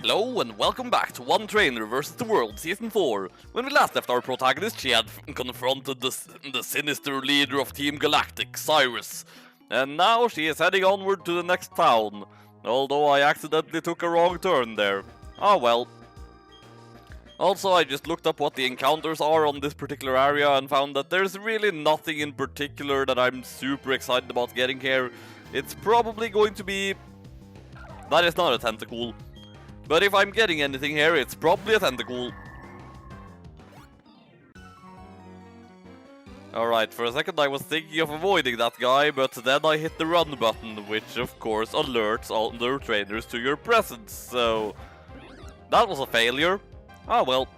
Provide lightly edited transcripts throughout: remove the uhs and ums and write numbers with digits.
Hello and welcome back to One Trainer vs. the World Season 4. When we last left our protagonist, she had confronted the sinister leader of Team Galactic, Cyrus. And now she is heading onward to the next town. Although I accidentally took a wrong turn there. Oh well. Also, I just looked up what the encounters are on this particular area and found that there's really nothing in particular that I'm super excited about getting here. It's probably going to be... That is not a tentacle. But if I'm getting anything here, it's probably a tentacle. Alright, for a second I was thinking of avoiding that guy, but then I hit the run button, which of course alerts other trainers to your presence, so... That was a failure. Oh well.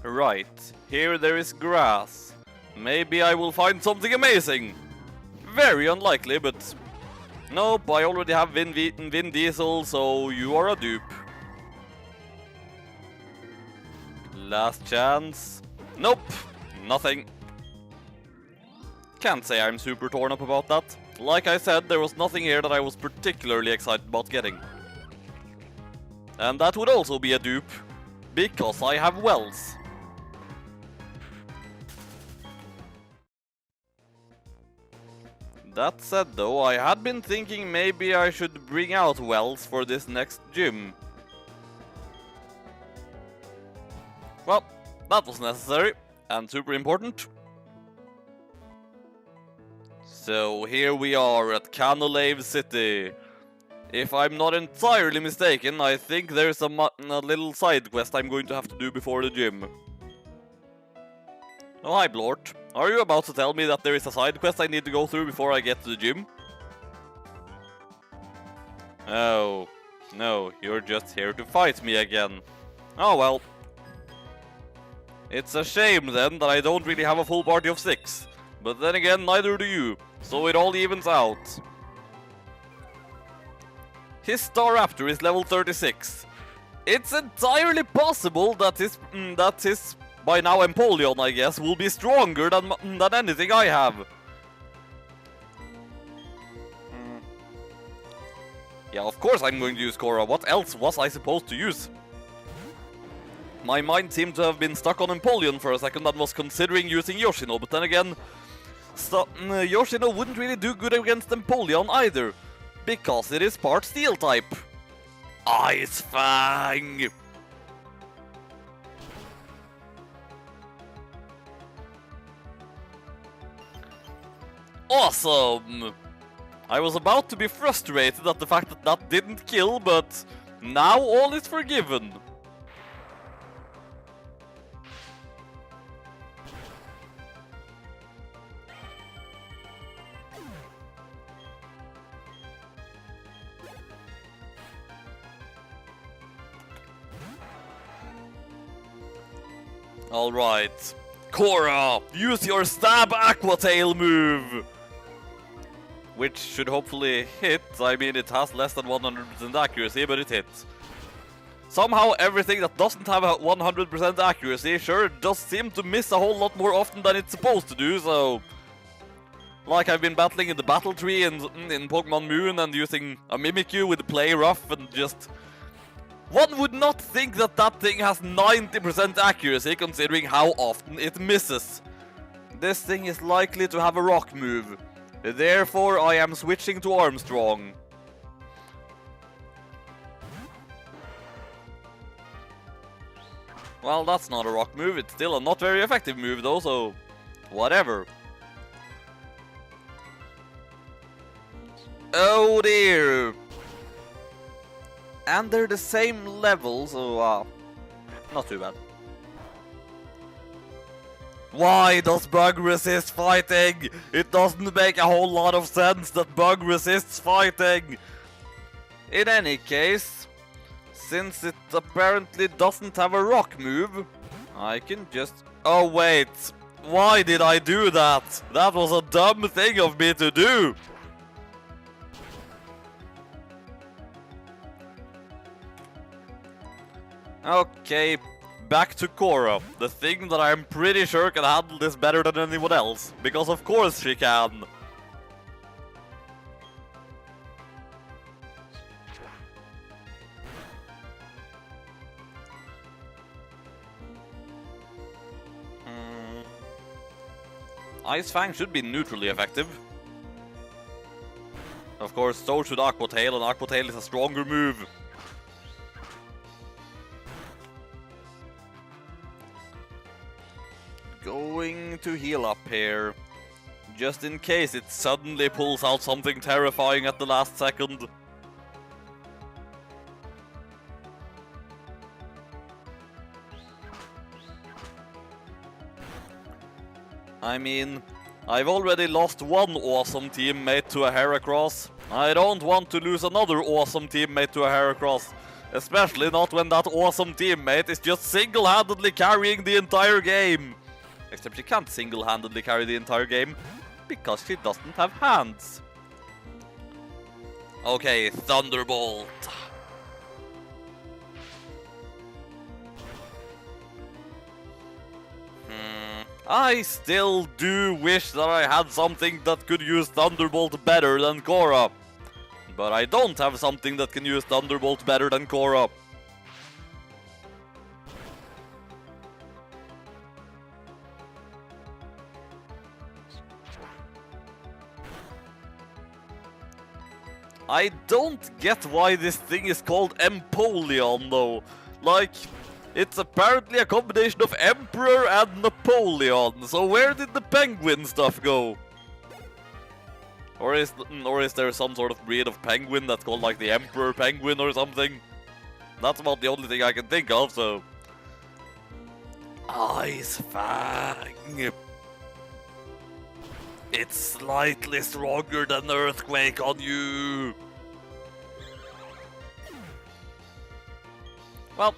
Right, here there is grass. Maybe I will find something amazing. Very unlikely, but... Nope, I already have Vin Diesel, so you are a dupe. Last chance. Nope, nothing. Can't say I'm super torn up about that. Like I said, there was nothing here that I was particularly excited about getting. And that would also be a dupe, because I have wells. That said though, I had been thinking maybe I should bring out wells for this next gym. Well, that was necessary, and super important. So here we are at Canolave City. If I'm not entirely mistaken, I think there's a little side quest I'm going to have to do before the gym. Oh hi Blort, are you about to tell me that there is a side quest I need to go through before I get to the gym? Oh, no, you're just here to fight me again. Oh well. It's a shame then that I don't really have a full party of 6. But then again, neither do you, so it all evens out. His Staraptor is level 36. It's entirely possible that his by now Empoleon, I guess, will be stronger than anything I have. Yeah, of course I'm going to use Korra. What else was I supposed to use? My mind seemed to have been stuck on Empoleon for a second and was considering using Yoshino, but then again... Yoshino wouldn't really do good against Empoleon either, because it is part Steel type. Ice Fang! Awesome! I was about to be frustrated at the fact that that didn't kill, but now all is forgiven. Alright. Korra, use your Stab Aqua Tail move! Which should hopefully hit. I mean, it has less than 100% accuracy, but it hits. Somehow everything that doesn't have a 100% accuracy sure does seem to miss a whole lot more often than it's supposed to do, so... Like I've been battling in the battle tree in Pokémon Moon and using a Mimikyu with Play Rough and just... One would not think that that thing has 90% accuracy considering how often it misses. This thing is likely to have a rock move. Therefore, I am switching to Armstrong. Well, that's not a rock move. It's still a not very effective move though, so... Whatever. Oh dear! And they're the same level, so not too bad. Why does Bug resist fighting? It doesn't make a whole lot of sense that Bug resists fighting. In any case, since it apparently doesn't have a rock move, I can just... Oh wait, why did I do that? That was a dumb thing of me to do. Okay, back to Korra, the thing that I'm pretty sure can handle this better than anyone else, because of course she can. Ice Fang should be neutrally effective. Of course, so should Aqua Tail, and Aqua Tail is a stronger move. Going to heal up here, just in case it suddenly pulls out something terrifying at the last second. I mean, I've already lost one awesome teammate to a Heracross. I don't want to lose another awesome teammate to a Heracross. Especially not when that awesome teammate is just single-handedly carrying the entire game. Except she can't single-handedly carry the entire game, because she doesn't have hands. Okay, Thunderbolt. I still do wish that I had something that could use Thunderbolt better than Korra. But I don't have something that can use Thunderbolt better than Korra. I don't get why this thing is called Empoleon though. Like, it's apparently a combination of Emperor and Napoleon, so where did the penguin stuff go? Or is there some sort of breed of penguin that's called like the Emperor Penguin or something? That's about the only thing I can think of, so... Ice Fang! It's slightly stronger than Earthquake on you! Well,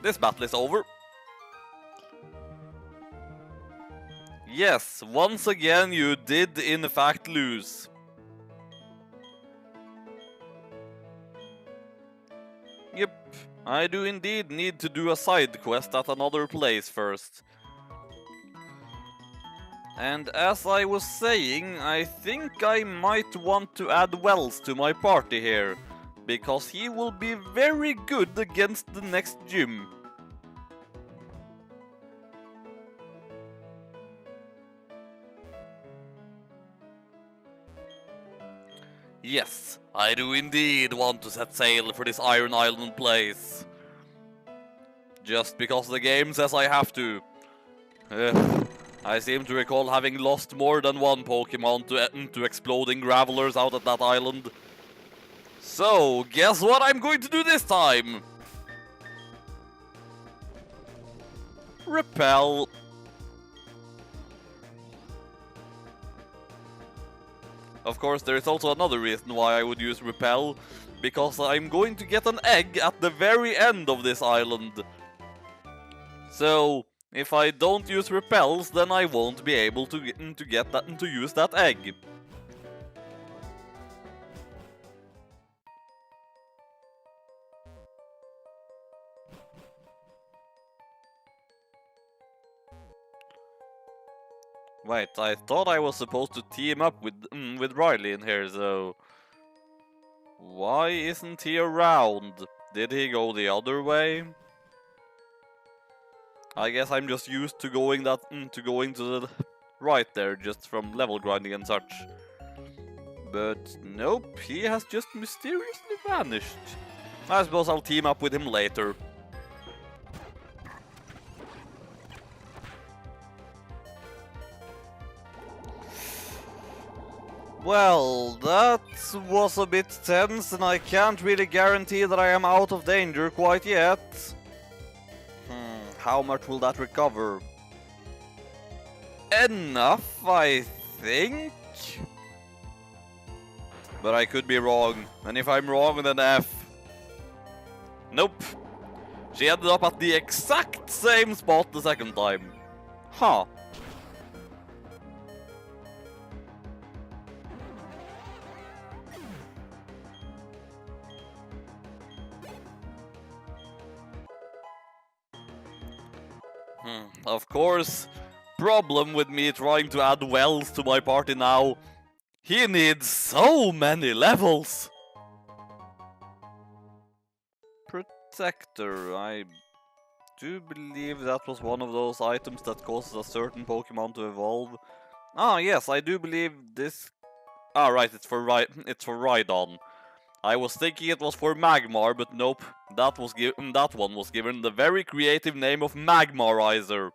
this battle is over. Yes, once again you did in fact lose. Yep, I do indeed need to do a side quest at another place first. And as I was saying, I think I might want to add Wells to my party here, because he will be very good against the next gym. Yes, I do indeed want to set sail for this Iron Island place. Just because the game says I have to. I seem to recall having lost more than one Pokémon to exploding gravelers out at that island. So, guess what I'm going to do this time? Repel. Of course, there is also another reason why I would use Repel, because I'm going to get an egg at the very end of this island. So, if I don't use Repels, then I won't be able to use that egg. Wait, I thought I was supposed to team up with Riley in here, so... Why isn't he around? Did he go the other way? I guess I'm just used to going to the right there, just from level grinding and such. But nope, he has just mysteriously vanished. I suppose I'll team up with him later. Well, that was a bit tense, and I can't really guarantee that I am out of danger quite yet. How much will that recover? Enough, I think? But I could be wrong, and if I'm wrong, then F. Nope. She ended up at the exact same spot the second time. Huh. Of course, problem with me trying to add Wells to my party now. He needs so many levels! Protector, I do believe that was one of those items that causes a certain Pokemon to evolve. Ah, yes, I do believe this... Ah, right, it's for Rhydon. I was thinking it was for Magmar, but nope, that one was given the very creative name of Magmarizer.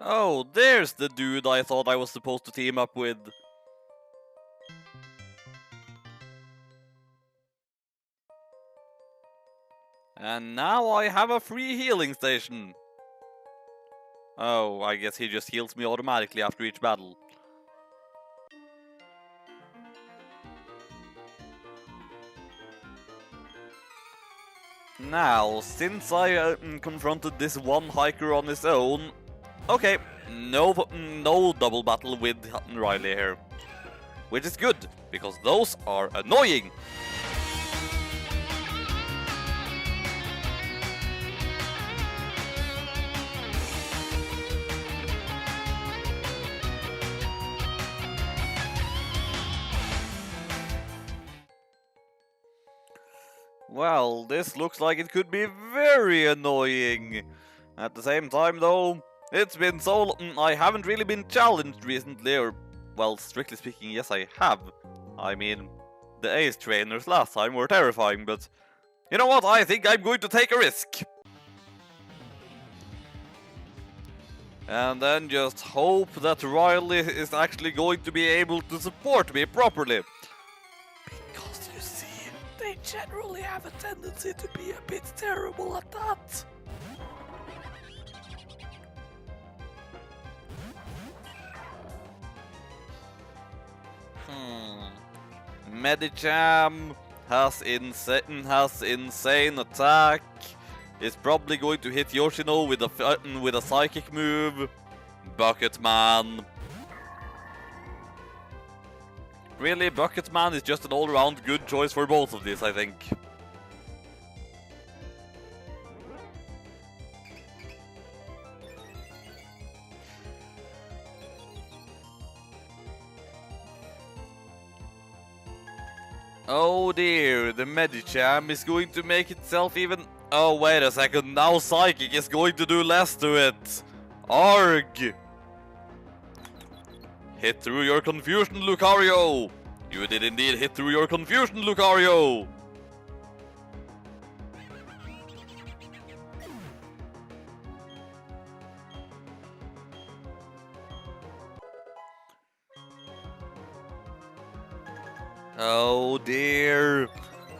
Oh, there's the dude I thought I was supposed to team up with. And now I have a free healing station. Oh, I guess he just heals me automatically after each battle. Now, since I confronted this one hiker on his own, okay, no double battle with Riley here. Which is good, because those are annoying! Well, this looks like it could be very annoying. At the same time though, it's been so long, I haven't really been challenged recently, or, well, strictly speaking, yes I have. I mean, the Ace trainers last time were terrifying, but you know what, I think I'm going to take a risk. And then just hope that Riley is actually going to be able to support me properly. Because you see, they generally have a tendency to be a bit terrible at that. Medicham has insane attack. Is probably going to hit Yoshino with a psychic move. Bucketman. Really, Bucketman is just an all-around good choice for both of these, I think. Oh dear, the Medicham is going to make itself even... Oh, wait a second, now Psychic is going to do less to it. Arg! Hit through your confusion, Lucario! You did indeed hit through your confusion, Lucario! Oh dear.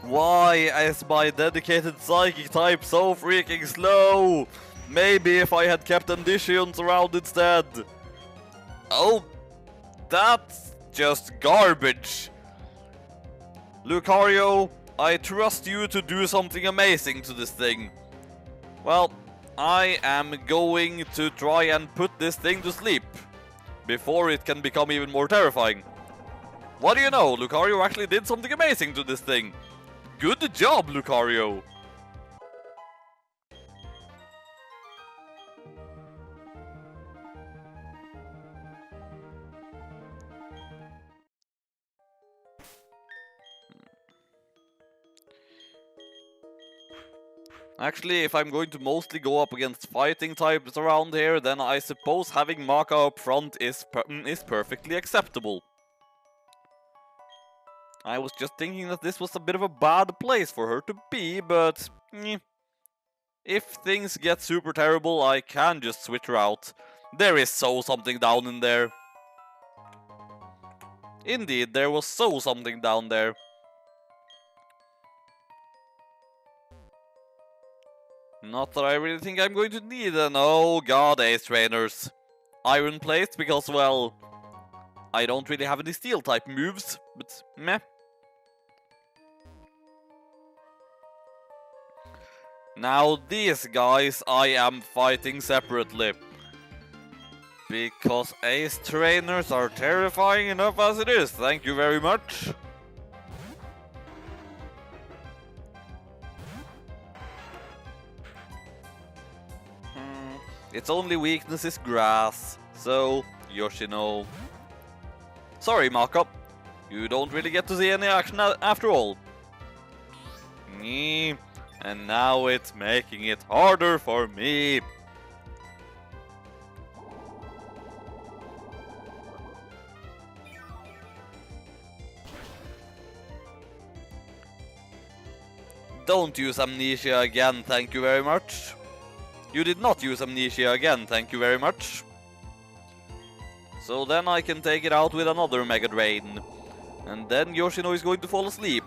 Why is my dedicated Psychic type so freaking slow? Maybe if I had kept Ambitions around instead. Oh, that's just garbage. Lucario, I trust you to do something amazing to this thing. Well, I am going to try and put this thing to sleep before it can become even more terrifying. What do you know? Lucario actually did something amazing to this thing. Good job, Lucario! Actually, if I'm going to mostly go up against fighting types around here, then I suppose having Maka up front is perfectly acceptable. I was just thinking that this was a bit of a bad place for her to be, but... if things get super terrible, I can just switch her out. There is something down in there. Indeed, there was something down there. Not that I really think I'm going to need an... Oh god, Ace Trainers. Iron Plate because, well, I don't really have any Steel type moves, but meh. Now these guys I am fighting separately. Because Ace trainers are terrifying enough as it is, thank you very much. Its only weakness is grass, so Yoshino. Sorry, Maka, you don't really get to see any action after all. And now it's making it harder for me. Don't use Amnesia again, thank you very much. You did not use Amnesia again, thank you very much. So then I can take it out with another Mega Drain. And then Yoshino is going to fall asleep.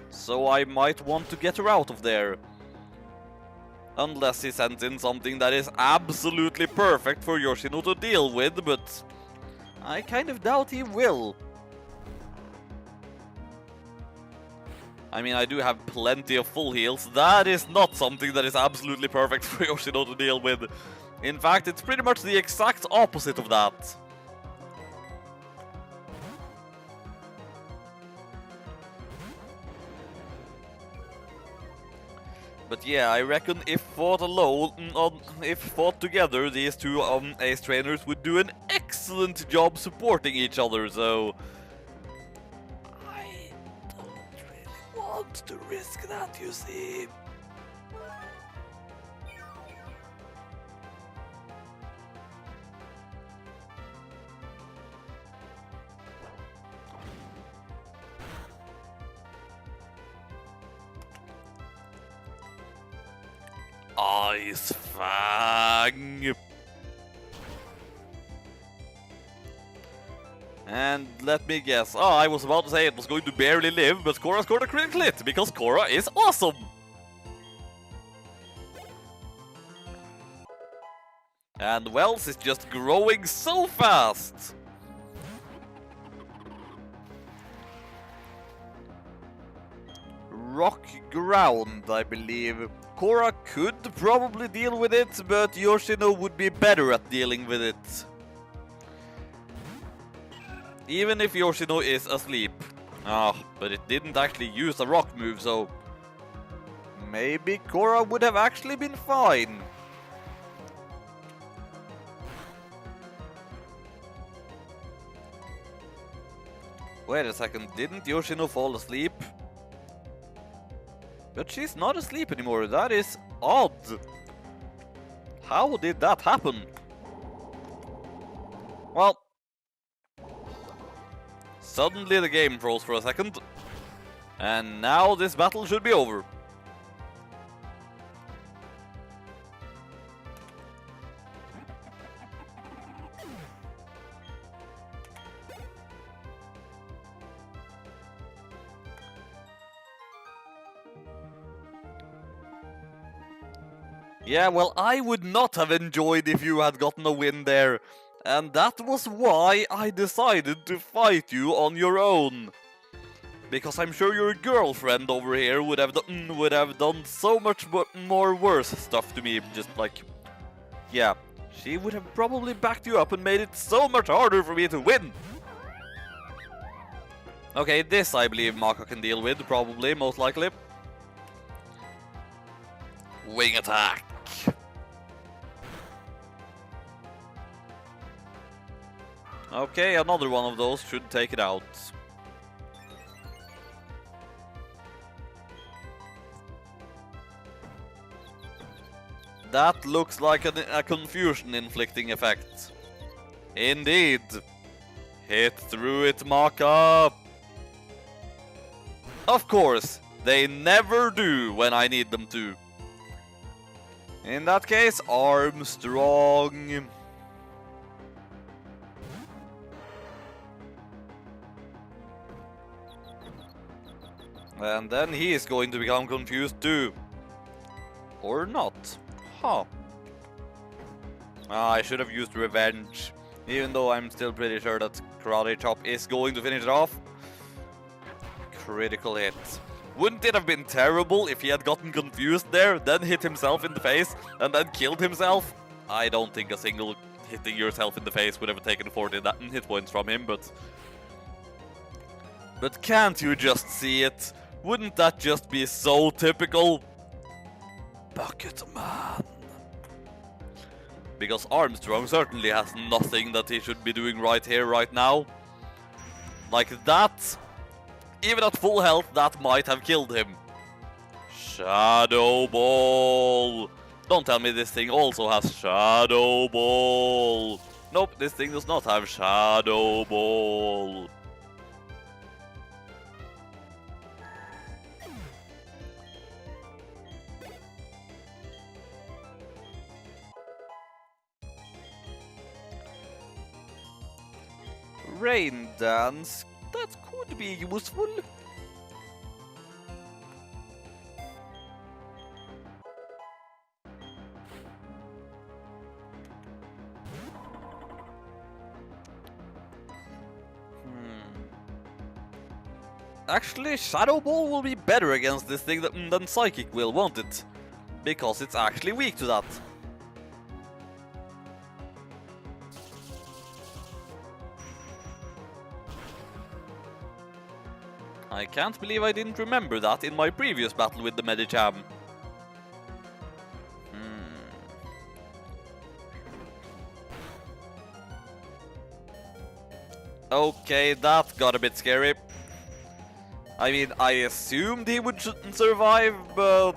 So I might want to get her out of there. Unless he sends in something that is absolutely perfect for Yoshino to deal with, but I kind of doubt he will. I mean, I do have plenty of full heals. That is not something that is absolutely perfect for Yoshino to deal with. In fact, it's pretty much the exact opposite of that. But yeah, I reckon if fought alone, if fought together, these two Ace trainers would do an excellent job supporting each other, so I don't really want to risk that, you see. Ice Fang! And let me guess. Oh, I was about to say it was going to barely live, but Korra scored a critical hit because Korra is awesome! And Wells is just growing so fast! Rock Ground, I believe. Korra could probably deal with it, but Yoshino would be better at dealing with it. Even if Yoshino is asleep. But it didn't actually use a rock move, so maybe Korra would have actually been fine. Wait a second, didn't Yoshino fall asleep? But she's not asleep anymore, that is odd. How did that happen? Well, suddenly the game froze for a second, and now this battle should be over. Yeah, well, I would not have enjoyed if you had gotten a win there. And that was why I decided to fight you on your own. Because I'm sure your girlfriend over here would have done so much more worse stuff to me. Just like, yeah, she would have probably backed you up and made it so much harder for me to win. Okay, this I believe Maka can deal with, probably, most likely. Wing attack. Okay, another one of those should take it out. That looks like a confusion-inflicting effect. Indeed. Hit through it, Maka. Of course, they never do when I need them to. In that case, Armstrong. And then he is going to become confused too. Or not. Huh. I should have used revenge. Even though I'm still pretty sure that Karate Chop is going to finish it off. Critical hit. Wouldn't it have been terrible if he had gotten confused there, then hit himself in the face, and then killed himself? I don't think a single hitting yourself in the face would have taken 40 hit points from him, but can't you just see it? Wouldn't that just be so typical? Bucket Man. Because Armstrong certainly has nothing that he should be doing right here, right now. Like that, even at full health, that might have killed him. Shadow Ball. Don't tell me this thing also has Shadow Ball. Nope, this thing does not have Shadow Ball. Rain Dance, that could be useful. Actually, Shadow Ball will be better against this thing than Psychic will, won't it? Because it's actually weak to that. I can't believe I didn't remember that in my previous battle with the Medicham. Okay, that got a bit scary. I mean, I assumed he would survive, but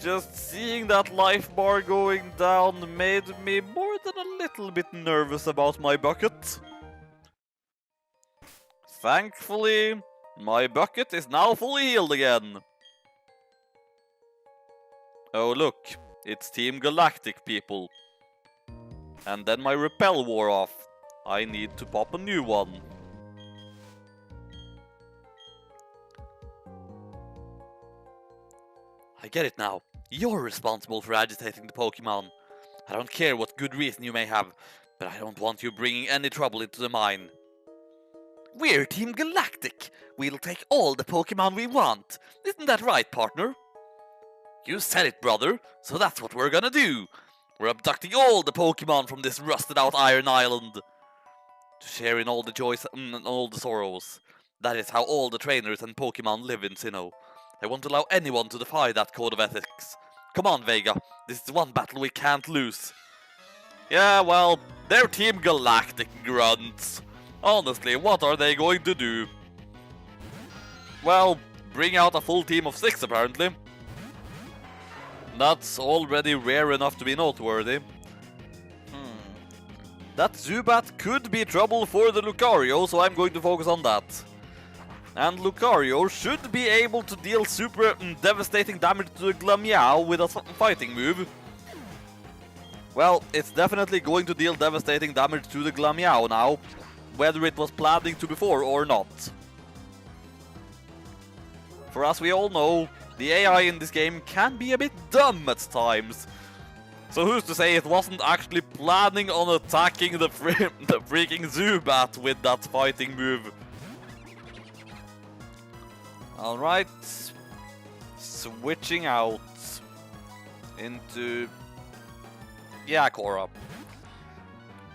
just seeing that life bar going down made me more than a little bit nervous about my bucket. Thankfully, my bucket is now fully healed again. Oh look, it's Team Galactic people. And then my repel wore off. I need to pop a new one. I get it now. You're responsible for agitating the Pokémon. I don't care what good reason you may have, but I don't want you bringing any trouble into the mine. We're Team Galactic. We'll take all the Pokémon we want. Isn't that right, partner? You said it, brother, so that's what we're gonna do. We're abducting all the Pokémon from this rusted out Iron Island. To share in all the joys and all the sorrows. That is how all the trainers and Pokémon live in Sinnoh. I won't allow anyone to defy that code of ethics. Come on, Vega. This is one battle we can't lose. Yeah, well, they're Team Galactic grunts. Honestly, what are they going to do? Well, bring out a full team of 6 apparently. That's already rare enough to be noteworthy. That Zubat could be trouble for the Lucario, so I'm going to focus on that. And Lucario should be able to deal super devastating damage to the Glameow with a fighting move. Well, it's definitely going to deal devastating damage to the Glameow now, whether it was planning to before or not. For as we all know, the AI in this game can be a bit dumb at times. So who's to say it wasn't actually planning on attacking the freaking Zubat with that fighting move? Alright, switching out into Yakora.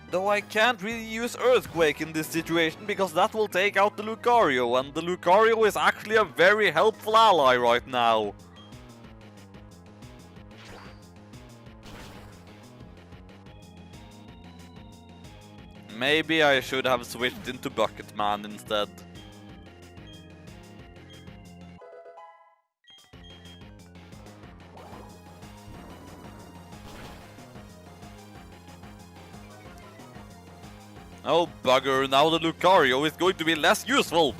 Though I can't really use Earthquake in this situation because that will take out the Lucario, and the Lucario is actually a very helpful ally right now. Maybe I should have switched into Bucket Man instead. Oh bugger, now the Lucario is going to be less useful.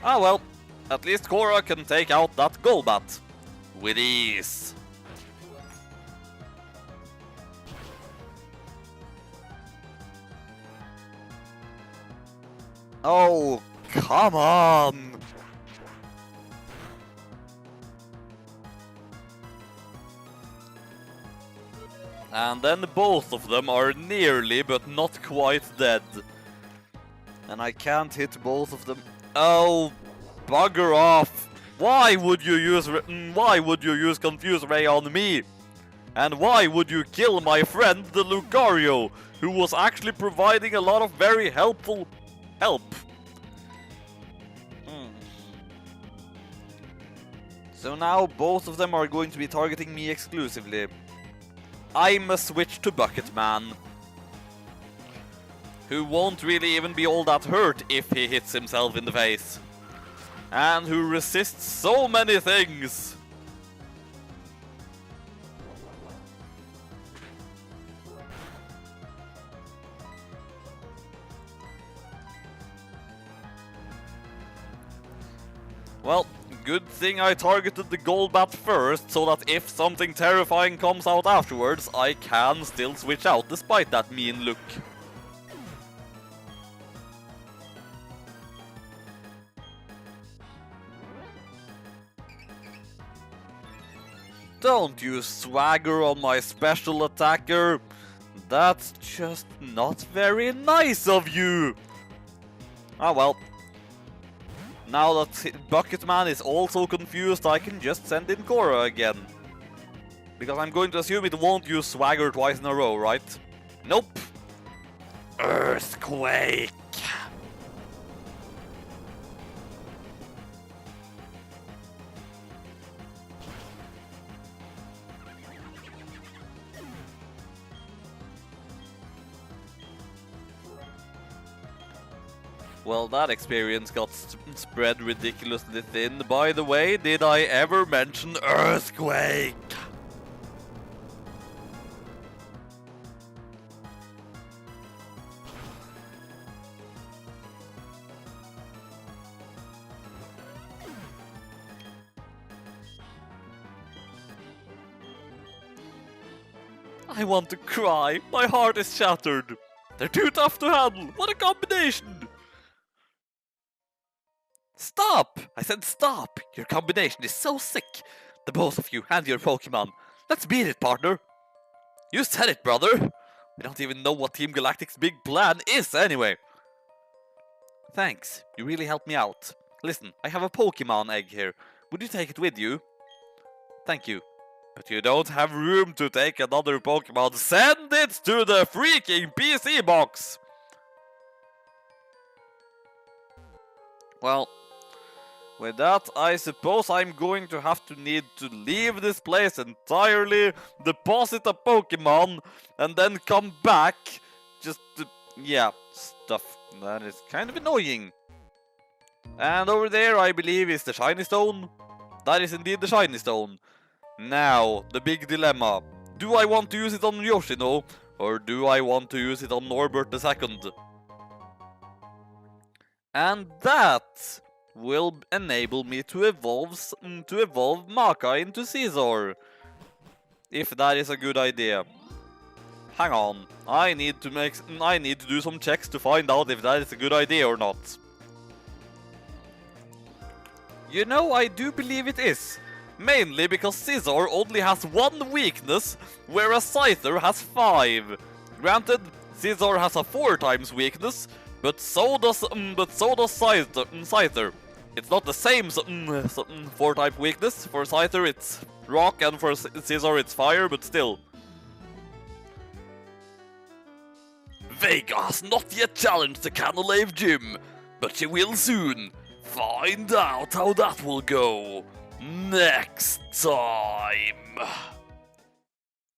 Ah well, at least Korra can take out that Golbat. With ease. Oh, come on! And then both of them are nearly but not quite dead. And I can't hit both of them. Oh, bugger off! Why would you use Confuse Ray on me? And why would you kill my friend the Lucario, who was actually providing a lot of very helpful help? So now both of them are going to be targeting me exclusively. I must switch to Bucket Man, who won't really even be all that hurt if he hits himself in the face, and who resists so many things. Well, good thing I targeted the Golbat first, so that if something terrifying comes out afterwards, I can still switch out despite that mean look. Don't you swagger on my special attacker. That's just not very nice of you. Ah well. Now that Bucket Man is also confused, I can just send in Korra again. Because I'm going to assume it won't use Swagger twice in a row, right? Nope. Earthquake! Well, that experience got spread ridiculously thin. By the way, did I ever mention Earthquake? I want to cry. My heart is shattered. They're too tough to handle. What a combination! Stop! I said stop! Your combination is so sick! The both of you and your Pokemon. Let's beat it, partner! You said it, brother! We don't even know what Team Galactic's big plan is, anyway! Thanks, you really helped me out. Listen, I have a Pokemon egg here. Would you take it with you? Thank you. But you don't have room to take another Pokemon. Send it to the freaking PC box! Well, with that, I suppose I'm going to have to need to leave this place entirely, deposit a Pokemon, and then come back just to, yeah, stuff. That is kind of annoying. And over there, I believe, is the Shiny Stone. That is indeed the Shiny Stone. Now, the big dilemma. Do I want to use it on Yoshino, or do I want to use it on Norbert II? And that will enable me to evolve Maka into Caesar. If that is a good idea. Hang on, I need to do some checks to find out if that is a good idea or not. You know, I do believe it is. Mainly because Caesar only has one weakness, whereas Scyther has 5. Granted, Caesar has a 4 times weakness, but so does Scyther. It's not the same 4 type weakness. For Scyther it's rock and for Caesar it's fire, but still. Vega has not yet challenged the Canalave Gym, but she will soon. Find out how that will go next time.